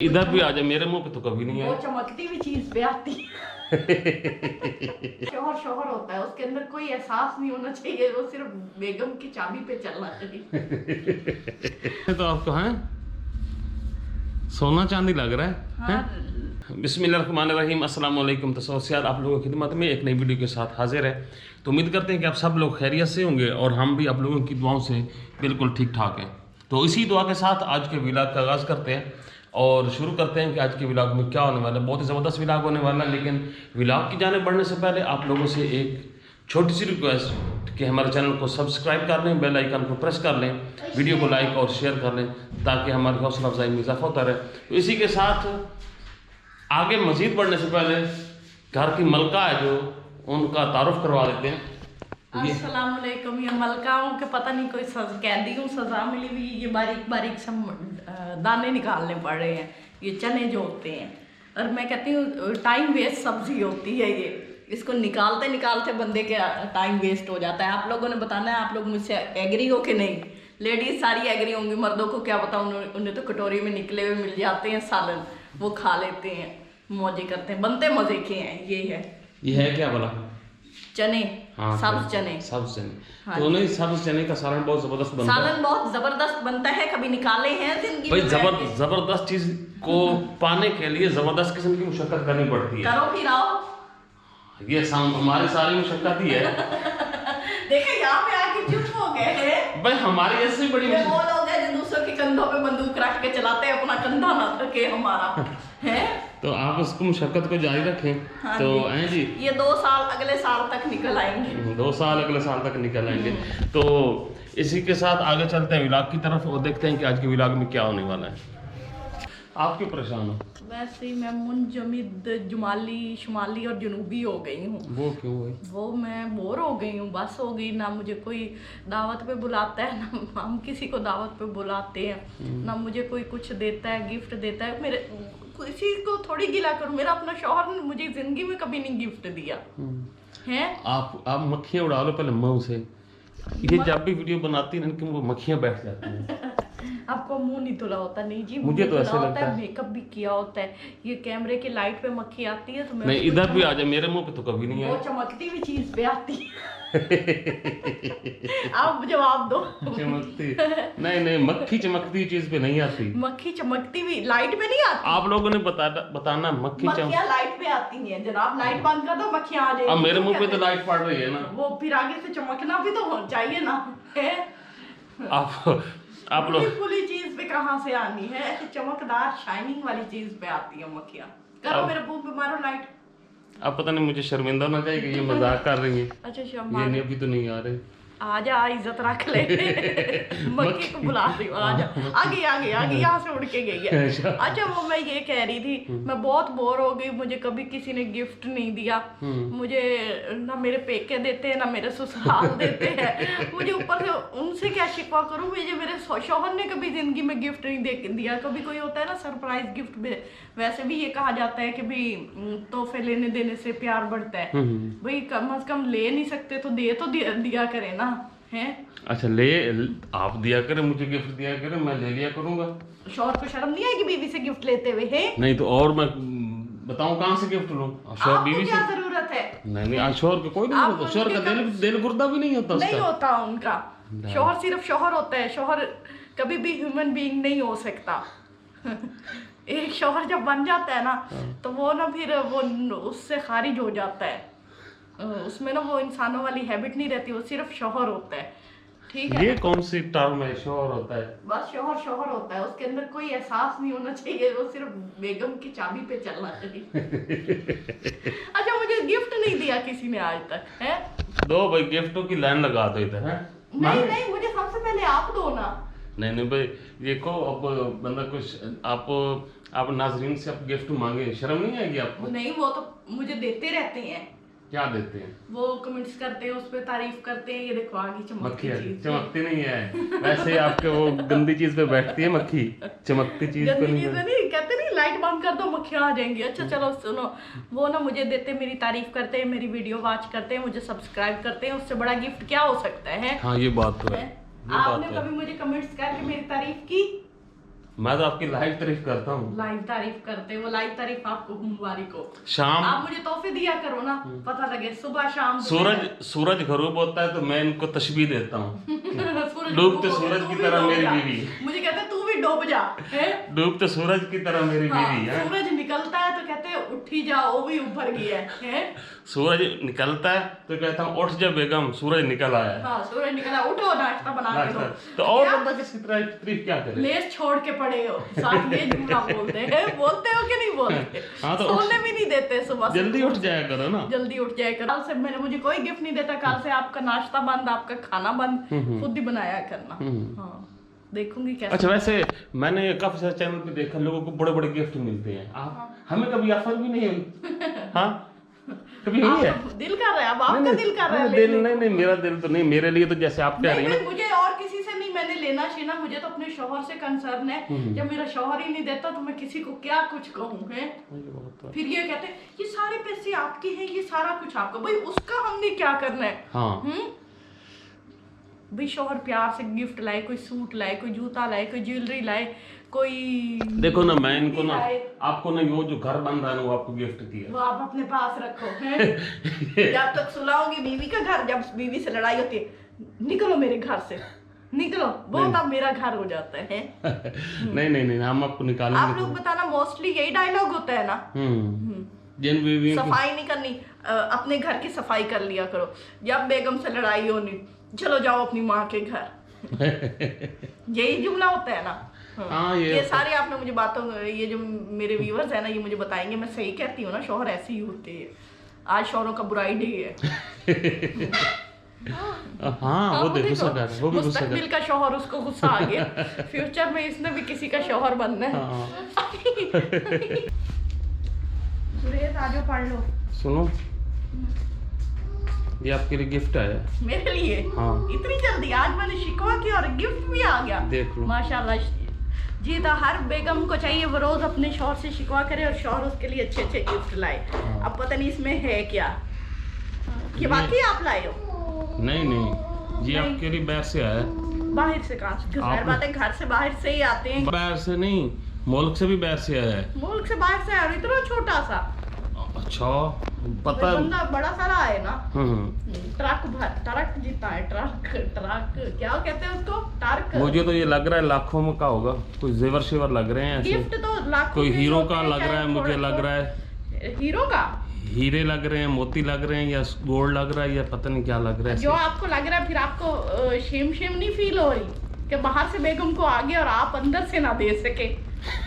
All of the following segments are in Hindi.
इधर भी आ जाए, मेरे मुंह पे तो कभी नहीं है। वो चमकती हुई चीज पे आती है। शोहर शोहर होता है, उसके अंदर कोई एहसास नहीं होना चाहिए, वो सिर्फ बेगम की चाबी पे चलना चाहिए। तो आपको है सोना चांदी लग रहा है। हाँ। बिस्मिल्लाहिर्रहमानिर्रहीम, अस्सलाम वालेकुम। तो सोसियाल आप लोगों की खिदमत में एक नई वीडियो के साथ हाजिर है। तो उम्मीद करते हैं कि आप सब लोग खैरियत से होंगे और हम भी आप लोगों की दुआओं से बिल्कुल ठीक ठाक हैं। तो इसी दुआ के साथ आज के व्लॉग का आगाज़ करते हैं और शुरू करते हैं कि आज के व्लॉग में क्या होने वाला है। बहुत ही ज़बरदस्त व्लॉग होने वाला है, लेकिन व्लॉग की जाने बढ़ने से पहले आप लोगों से एक छोटी सी रिक्वेस्ट कि हमारे चैनल को सब्सक्राइब कर लें, बेल आइकन को प्रेस कर लें, वीडियो को लाइक और शेयर कर लें ताकि हमारी हौसला अफजाई में इजाफा होता रहे। तो इसी के साथ आगे मज़ीद बढ़ने से पहले घर की मलका है जो उनका तारुफ करवा देते हैं। अस्सलाम वालेकुम। ये मलकाओं के पता नहीं कोई कैदियों सजा मिली हुई, ये बारीक बारीक सब दाने निकालने पड़ रहे हैं, ये चने जो होते हैं। और मैं कहती हूँ टाइम वेस्ट सब्जी होती है ये, इसको निकालते निकालते बंदे के टाइम वेस्ट हो जाता है। आप लोगों ने बताना है, आप लोग मुझसे एग्री हो कि नहीं? लेडीज सारी एग्री होंगी, मर्दों को क्या पता, उन्हें तो कटोरी में निकले हुए मिल जाते हैं सालन, वो खा लेते हैं, मौजे करते हैं, बनते मजे के हैं। ये है क्या बोला? चने। हाँ, सब्ज चने। सब्ज चने। हाँ, तो नहीं, सब्ज चने का सालन बहुत जबरदस्त बनता है। सालन बहुत जबरदस्त बनता है, कभी निकाले हैं जिंदगी भाई? में? जबरदस्त चीज को पाने के लिए जबरदस्त किस्म की मुशक्कत करनी पड़ती है। करो फिर आओ। ये हमारी सारी मुशक्कत ही है। देखो यहाँ पे आके चुप हो गए हैं भाई, हमारी ऐसी बड़ी ये वो लोग हैं जो दूसरों के कंधों पे बंदूक रख के चलाते हैं, अपना कंधा ना थके हमारा है। तो आप उसको मुशक्कत को जारी रखें। हाँ तो जी। जी, ये 2 साल अगले साल तक निकल आएंगे। 2 साल अगले साल तक निकल आएंगे। तो इसी के साथ आगे चलते हैं व्लॉग की तरफ और देखते हैं कि आज के व्लॉग में क्या होने वाला है। आप क्यों परेशान हो? वैसे ही मैं मुंजमिद जुमाली शुमाली और जनूबी हो गई हूँ। वो क्यों हुई? वो मैं बोर हो गई हूँ, बस हो गई। ना मुझे कोई दावत पे बुलाता है, ना हम किसी को दावत पे बुलाते हैं, ना मुझे कोई कुछ देता है, गिफ्ट देता है। मेरे किसी को थोड़ी गिला करूँ, मेरा अपना शौहर ने मुझे जिंदगी में कभी नहीं गिफ्ट दिया है। आप मक्खियाँ उड़ा लो पहले मुंह से। ये जब भी वीडियो बनाती है वो मक्खियाँ बैठ जाती हैं। आपको मुंह नहीं धुला होता? नहीं जी, मुझे तो ऐसा लगता है। मेकअप भी किया होता है। ये कैमरे की लाइट पे मक्खी आती है तो मैं नहीं, इधर भी आ जाए, मेरे मुंह पे तो कभी नहीं है। वो चमकती हुई चीज पे आती है। आप जवाब दो। चमकती नहीं, मक्खी चमकती चीज पे नहीं आती। मक्खी चमकती हुई लाइट में नहीं आती। आप लोगों ने बताना मक्खियाँ लाइट पे आती हैं जनाब, लाइट बंद कर दो मक्खियाँ आ जाएगी। अब मेरे मुंह पे तो लाइट पड़ रही है ना, वो फिर आगे से चमकना भी तो होना चाहिए ना है। आप लोग खुली चीज पे कहाँ से आनी है? ऐसी चमकदार शाइनिंग वाली चीज पे आती है मक्खियाँ। करो मेरे मुंह पे मारो लाइट। अब पता नहीं मुझे शर्मिंदा ना जाए कि ये मजाक कर रही है। अच्छा ये नहीं, अभी तो नहीं आ रहे। आजा, इज्जत रख ले। मक्खी को बुला रही हूँ, आजा। आगे आगे आगे, यहाँ से उड़ के गई है। अच्छा, वो मैं ये कह रही थी, मैं बहुत बोर हो गई, मुझे कभी किसी ने गिफ्ट नहीं दिया। मुझे ना मेरे पेके देते हैं, ना मेरे ससुराल देते हैं। मुझे ऊपर से उनसे क्या शिकवा करूँ? मेरे शौहर ने कभी जिंदगी में गिफ्ट नहीं दिया। कभी कोई होता है ना सरप्राइज गिफ्ट में, वैसे भी ये कहा जाता है कि भाई तोहफे लेने देने से प्यार बढ़ता है। भाई कम से कम ले नहीं सकते तो दे तो दिया करे ना है। अच्छा, आप दिया करें, मुझे गिफ्ट दिया करें, मैं ले लिया करूंगा। शौहर को शर्म नहीं आएगी बीवी से गिफ्ट लेते हुए है? नहीं तो और मैं बताऊं कहाँ से गिफ्ट लूं? शौहर बीवी से क्या जरूरत है? नहीं, आज शौहर का कोई नहीं होता। शौहर का दिल गुर्दा भी नहीं होता। नहीं होता उनका। शौहर सिर्फ शौहर होता है, शौहर कभी भी ह्यूमन बीइंग नहीं हो सकता। एक शौहर जब बन जाता है ना तो वो ना फिर वो उससे खारिज हो जाता है। उसमें ना वो इंसानों वाली हैबिट नहीं रहती, वो सिर्फ शौहर होता है। ठीक है, ये कौन सी टर्म है? शौहर होता है, बस शौहर होता है, उसके अंदर कोई एहसास नहीं होना चाहिए, वो सिर्फ बेगम की चाबी पे चलना चाहिए। अच्छा, मुझे गिफ्ट नहीं दिया किसी ने आज तक है? दो भाई, गिफ्टों की लाइन लगा दो इधर है। नहीं, मुझे सबसे पहले आप दो ना। नहीं भाई, देखो अब बंदा कुछ आप नाजरीन से आप गिफ्ट मांगे, शर्म नहीं आएगी आपको? नहीं, वो तो मुझे देते रहते हैं। क्या देते हैं? वो कमेंट्स करते हैं, उस पे तारीफ करते हैं। ये देखो आगे चमकती चीज। चमकती नहीं है, वैसे आपके वो गंदी चीज पे बैठती है मक्खी, चमकती चीज पे नहीं। कहते नहीं लाइट बंद कर दो मक्खियाँ आ जाएंगी। अच्छा चलो सुनो, वो ना मुझे देते, मेरी तारीफ करते हैं, मेरी वीडियो वॉच करते हैं, मुझे सब्सक्राइब करते हैं, उससे बड़ा गिफ्ट क्या हो सकता है? हाँ, ये बात तो है। आपने कभी मुझे कमेंट्स करके मेरी तारीफ की? मैं तो आपकी लाइव तारीफ करता हूँ। लाइव तारीफ करते, वो लाइव तारीफ आपको मुबारक हो। शाम आप मुझे तोहफे दिया करो ना, पता लगे सुबह शाम सूरज गरूब होता है तो मैं इनको तशबीह देता हूँ। सूरज डूबते सूरज की तरह मेरी बीवी। मुझे कहते हैं तू भी डूब जा, हैं? डूबते सूरज की तरह मेरी बीवी है। सूरज निकलता है तो कहते हैं उठी जा, वो भी ऊपर गया है। सूरज निकलता है तो कहता हूँ उठ जा बेगम, सूरज निकल आया है। हाँ, सूरज निकला, उठो नाश्ता बना के दो। तो और बंदा किसी तरह तारीफ क्या करे? लेस छोड़ के पड़े हो, साथ ये जुमला बोलते हैं, बोलते हो कि नहीं बोलते? हाँ, तो सोने भी नहीं देते सुबह से। जल्दी उठ जाया करो ना। जल्दी उठ जाया करो। कल से मैंने मुझे कोई गिफ्ट नहीं देता, कल से आपका नाश्ता बंद, आपका खाना बंद, खुद ही बनाया करना। हाँ, देखूंगी कैसे। अच्छा, वैसे मैंने काफी सारे चैनल पे देखा लोगों को बड़े बड़े गिफ्ट मिलते हैं, आप हमें कभी ऑफर भी नहीं हुई? हाँ, कभी हुई है? दिल कर रहा है, अब आपका दिल कर रहा है। दिल नहीं, मेरा दिल तो नहीं, मेरे लिए तो जैसे आप कह रही हैं। मुझे और किसी से नहीं, मैंने लेना चाहिए ना, मुझे तो अपने शौहर से कंसर्न है। जब मेरा शौहर ही नहीं देता तो मैं किसी को क्या कुछ कहूँ, है? फिर ये कहते हैं ये सारे पैसे आपके हैं, ये सारा कुछ आपका। भाई उसका हमने क्या करना है? हाँ। भाई शौहर प्यार से गिफ्ट लाए, कोई सूट लाए, कोई जूता लाए, कोई ज्वेलरी लाए, कोई देखो ना, मैं इनको ना आपको ना वो जो घर बन रहा है ना वो आपको गिफ्ट किया, वो आप अपने पास रखो, हैं? जब तक सुलाओगी बीवी का घर, जब बीवी से लड़ाई होती है निकलो मेरे घर से, निकलो, बहुत अब मेरा घर हो जाता है। नहीं, हम आपको निकालेंगे। आप लोग बताना, मोस्टली यही डायलॉग होता है ना। जिन बीवी सफाई नहीं करनी, अपने घर की सफाई कर लिया करो। जब बेगम से लड़ाई होनी, चलो जाओ अपनी माँ के घर। यही जुमला होता है ना। हाँ, ये सारे आपने मुझे बातों, ये जो मेरे व्यूअर्स है ना, ये मुझे बताएंगे मैं सही कहती हूँ ना, शौहर ऐसे ही होते हैं। आज शौहरों का बुराई डे है। हाँ, वो देखो सकर, वो भी गुस्सा मुस्तकबिल का शौहर, उसको गुस्सा आ गया। फ्यूचर में इसने भी किसी का शौहर बनना है। सुरेश आजो पढ़ लो। सुनो, ये आपके लिए गिफ्ट आया। मेरे लिए? हाँ। इतनी जल्दी? आज मैंने शिकवा किया और गिफ्ट भी आ गया। देख लो। माशाल्लाह जी, तो हर बेगम को चाहिए वो रोज अपने शौहर से शिकवा करे और शौहर उसके लिए अच्छे अच्छे गिफ्ट लाए। अब पता नहीं इसमें है क्या, ये बाकी आप लाए हो? नहीं, ये आपके लिए बाहर से आया। बाहर से? कहाँ से? जाहिर बात है घर से बाहर से ही आते हैं। बाहर से नहीं, मुल्क से भी बाहर से आया है। मुल्क से बाहर से आया, इतना छोटा सा? अच्छा, पता बंदा बड़ा सारा है ना। ट्रक जितना है, ट्रक क्या कहते हैं उसको, ट्रक। मुझे तो ये लग रहा है लाखों में का होगा, कोई जेवर शेवर लग रहे हैं ऐसे। गिफ्ट तो लाखों कोई के हीरो होते का हैं, लग रहा है, मुझे लग रहा है हीरो का। हीरे लग रहे हैं, मोती लग रहे हैं, या गोल्ड लग रहा है, या पता नहीं क्या लग रहा है। जो आपको लग रहा है, फिर आपको शेम नहीं फील हो रही कि बाहर से बेगम को आ गया और आप अंदर से ना दे सके,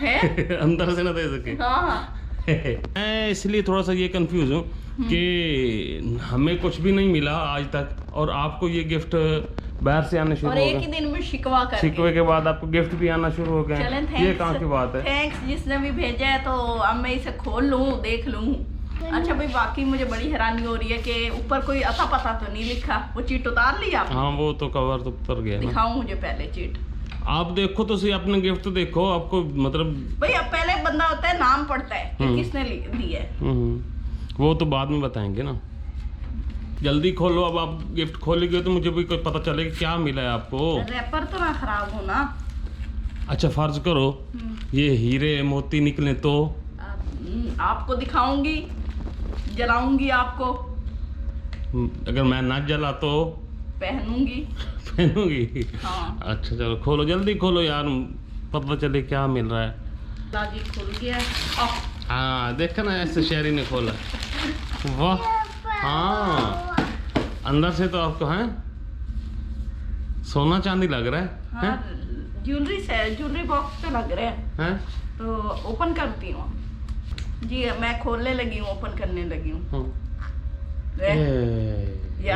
हैं? अंदर से ना दे सके। हाँ। मैं इसलिए थोड़ा सा ये कंफ्यूज हूँ कि हमें कुछ भी नहीं मिला आज तक और आपको ये गिफ्ट बाहर से आने शुरू हो गए, और एक ही दिन में शिकवा कर, शिकवे के बाद आपको गिफ्ट भी आना शुरू हो गए। ये कहाँ की बात है? थैंक्स जिसने भी भेजा है, तो अब मैं इसे खोल लूँ, देख लूँ। अच्छा भाई, बाकी मुझे बड़ी हैरानी हो रही है कि ऊपर कोई अता पता तो नहीं लिखा। वो चीट उतार ली आप? हाँ, वो तो कवर तो उतर गया। दिखाओ मुझे पहले चीट। आप देखो तो सही, अपने गिफ्ट तो देखो, आपको मतलब भाई अब पहले बंदा होता है, नाम पढ़ता है कि किसने दी है। वो तो बाद में बताएंगे ना। जल्दी खोलो, अब आप गिफ्ट खोलेंगे तो मुझे भी कुछ पता चलेगा क्या मिला है आपको। रैपर तो ना खराब हो ना। अच्छा, फर्ज करो ये हीरे मोती निकले तो आपको दिखाऊंगी, जलाऊंगी आपको। अगर मैं ना जला तो पहनूंगी। हाँ। अच्छा चलो, खोलो, जल्दी खोलो यार, पता चले क्या मिल रहा है। लाजी खुल गया। हाँ, देखा ना, ऐसे शेरी ने खोला। वाह, हाँ, अंदर से तो आपको है सोना चांदी लग रहा है। हाँ, ज्वेलरी से, ज्वेलरी बॉक्स तो लग रहे हैं। तो ओपन करती हूँ जी, मैं खोलने लगी हूँ, ओपन करने लगी हूँ। ये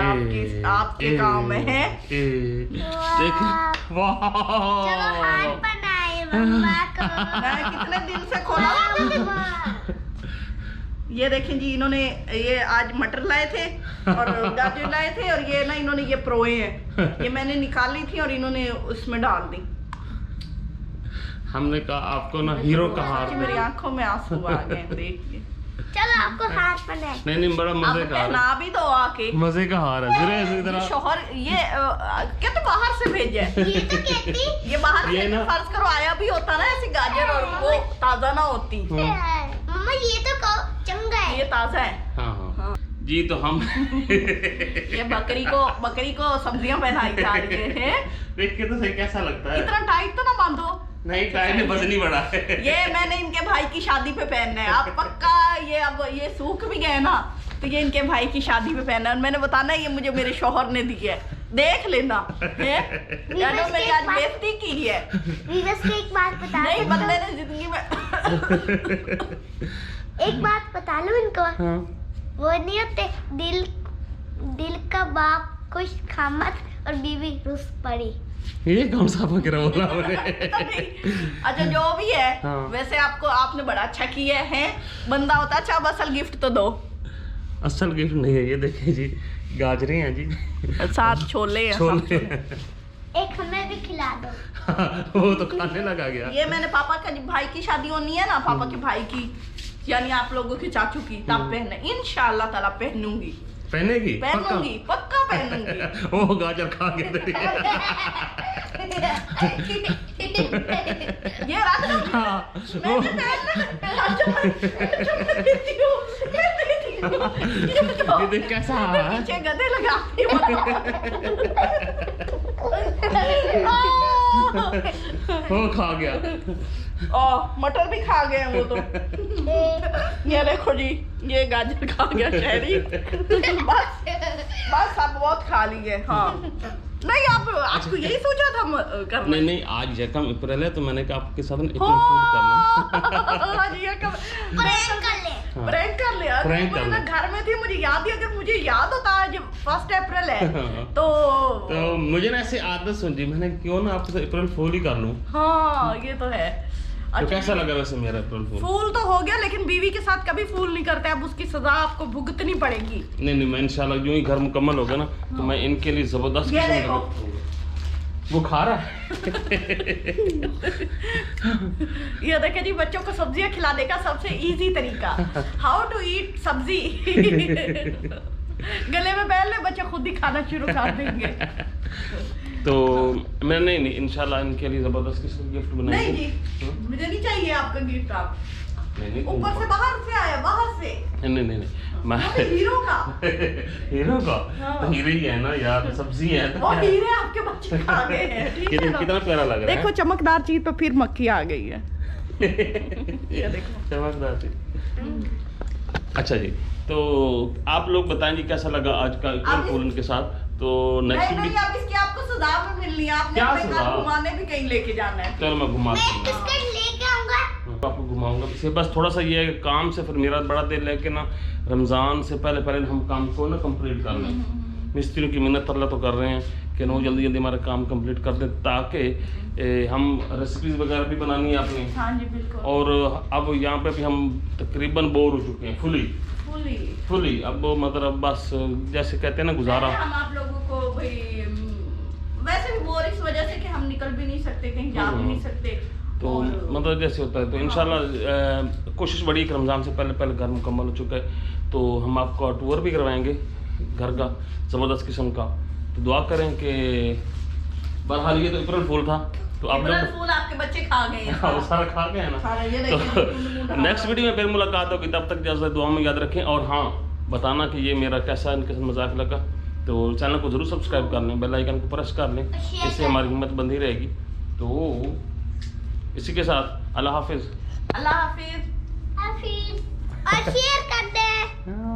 आपके काम में है। देखो, वाह, कितने दिन से खोला। ये देखें जी, इन्होंने ये आज मटर लाए थे और गाजर लाए थे, और ये ना इन्होंने ये प्रोए हैं, ये मैंने निकाली थी और इन्होंने उसमें डाल दी। हमने कहा आपको ना हीरो कहा। मेरी आंखों में आंसू आ गए देखिए। चलो आपको हार पहनाए। नहीं नहीं, बड़ा अब मजे का हार पहना भी दो आके। है, मजे का हार है। जरा इसी ये तरह शोहर ये क्या तो बाहर से भेजे ये तो कहती ये बाहर ये से ना- फर्ज करो आया भी होता ना ऐसी गाजर और वो ताजा ना होती। मम्मा ये तो चंगा है। ये ताजा है। हाँ हाँ जी। तो हम ये बकरी को सब्जियां पहनाई जा रही है। देख के तो सही कैसा लगता है। इतना टाइट तो ना बांधो। नहीं, टाइम में वजन ही बड़ा है। ये मैंने इनके भाई की शादी पे पहनना है। आप पक्का ये अब ये सूख भी गए ना तो ये इनके भाई की शादी पे पहनना है। और मैंने बताना ये मुझे मेरे शौहर ने दी है, देख लेना है। यानी मेरी आज बेइज्जती की है। वीवर्स को एक बात बता नहीं दूं। बंदे ने जिंदगी में एक बात बता लूं इनको। हाँ। वो नहीं होते दिल का बाप खुश खामत और बीवी रुस पड़ी। ये कौन सा फकरा बोला आपने? अच्छा जो भी है हाँ। वैसे आपने बड़ा अच्छा किया है। बंदा होता अच्छा, अब असल गिफ्ट तो दो। असल गिफ्ट नहीं है ये, देखिए जी गाजरें हैं जी, साथ छोले हैं। छोले। एक हमें भी खिला दो। वो तो खाने लगा गया। ये मैंने पापा का भाई की शादी होनी है ना, पापा के भाई की यानी आप लोगों के चाचू की, तब पहने इंशाल्लाह ताला पहनूंगी। पहनेगी? पक्का पहनूंगी। ओ गाजर खा के ये रख दो। हाँ, मैं भी पहनना। ये देख कैसा है। पीछे गधे लगाती वो खा गया। मटर भी खा गए वो तो। ये देखो जी, ये गाजर खा गया शहरी। बस अब बहुत खा लिए। हाँ नहीं आपको यही सोचा था करना। नहीं नहीं, आज यकम अप्रैल है तो मैंने कहा आपके साथ अप्रैल फूल करना। आज ये कब प्रैंक कर ले। प्रैंक कर लिया। प्रैंक कर मैं ना ले। घर में थी, मुझे याद ही, अगर मुझे याद होता आज 1 अप्रैल है तो मुझे ना ऐसे आदत सुन मैंने क्यों ना आपके साथ अप्रैल फूल ही कर लूं। हाँ ये तो है। तो कैसा लगा वैसे मेरा अप्रैल फूल? फूल तो हो गया, लेकिन बीवी के साथ कभी फूल नहीं करते। अब उसकी सजा आपको भुगतनी पड़ेगी। नहीं नहीं, मैं इंशाल्लाह यूं ही घर मुकम्मल होगा ना तो मैं इनके लिए जबरदस्त ये किस्म देखो। का वो खा रहा है। ये देखे जी, बच्चों को सब्जियां खिलाने का सबसे इजी तरीका, हाउ टू ईट सब्जी। गले में बैल ले, बच्चे खुद ही खाना शुरू कर देंगे। तो मैं नहीं इंशाल्लाह इनके लिए जबरदस्त किस्म की गिफ्ट नहीं बनाएंगे। जी, मुझे नहीं चाहिए आपका गिफ्ट। आप नहीं ऊपर से बाहर से आया, बाहर से नहीं मैं वो भी हीरो का। हीरो का हाँ। तो हीरो ही है ना यार, सब्जी है तो वो क्या? हीरे आपके बच्चे खा गए हैं। ठीक है ना? कितना प्यारा लग रहा है। देखो चमकदार चीज पे फिर मक्खी आ गई है। ये देखो। चमकदार थी। अच्छा जी, तो आप लोग बताएंगे कैसा लगा आज का अप्रैल फूल के साथ। तो नेक्स्ट नहीं वीडियो अब इसकी आपको सजा भी मिलनी है। आपने क्या अपने घर सजा? घुमाने भी कहीं लेके जाना है। चलो मैं घुमा मैं बिस्किट लेके आऊंगा। आपको घुमाऊंगा। इसे बस थोड़ा सा ये है कि काम से फिर मेरा बड़ा दिल है कि ना रमज़ान से पहले हम काम को ना कंप्लीट कर लें। मिस्त्रियों की मिन्नत अल्लाह तो कर रहे हैं कि ना जल्दी हमारा काम कंप्लीट कर दें, ताकि हम रेसिपीज़ वगैरह भी बनानी है अपनी। हाँ जी बिल्कुल। और अब यहाँ पे भी हम तकरीबन बोर हो चुके हैं फुली। अब वो मतलब बस जैसे कहते हैं ना गुजारा। हम आप लोगों को भाई वैसे भी बोर इस वजह से कि हम निकल भी नहीं सकते, कहीं जा भी नहीं सकते। तो और- मतलब जैसे होता है तो इंशाल्लाह कोशिश बड़ी है कि रमज़ान से पहले घर मुकम्मल हो चुका है तो हम आपको टूर भी करवाएंगे घर का ज़बरदस्त किस्म का। तो दुआ करें कि बहरहाल ये तो अप्रैल फूल था तो आप अप्रैल लोग फूल आपके बच्चे खा गए हैं। हाँ, वो सारा खा गए हैं ना। सारा ये तो देखिए। नेक्स्ट वीडियो में फिर मुलाकात होगी, तब तक जैसे दुआ में याद रखें। और हाँ, बताना कि ये मेरा कैसा इनके साथ मजाक लगा। तो चैनल को ज़रूर सब्सक्राइब कर लें, बेल आइकन को प्रेस कर लें, इससे हमारी हिम्मत बंधी रहेगी। तो इसी के साथ अल्लाह हाफिज़। अल्लाह हाफिज। और शेयर कर दे।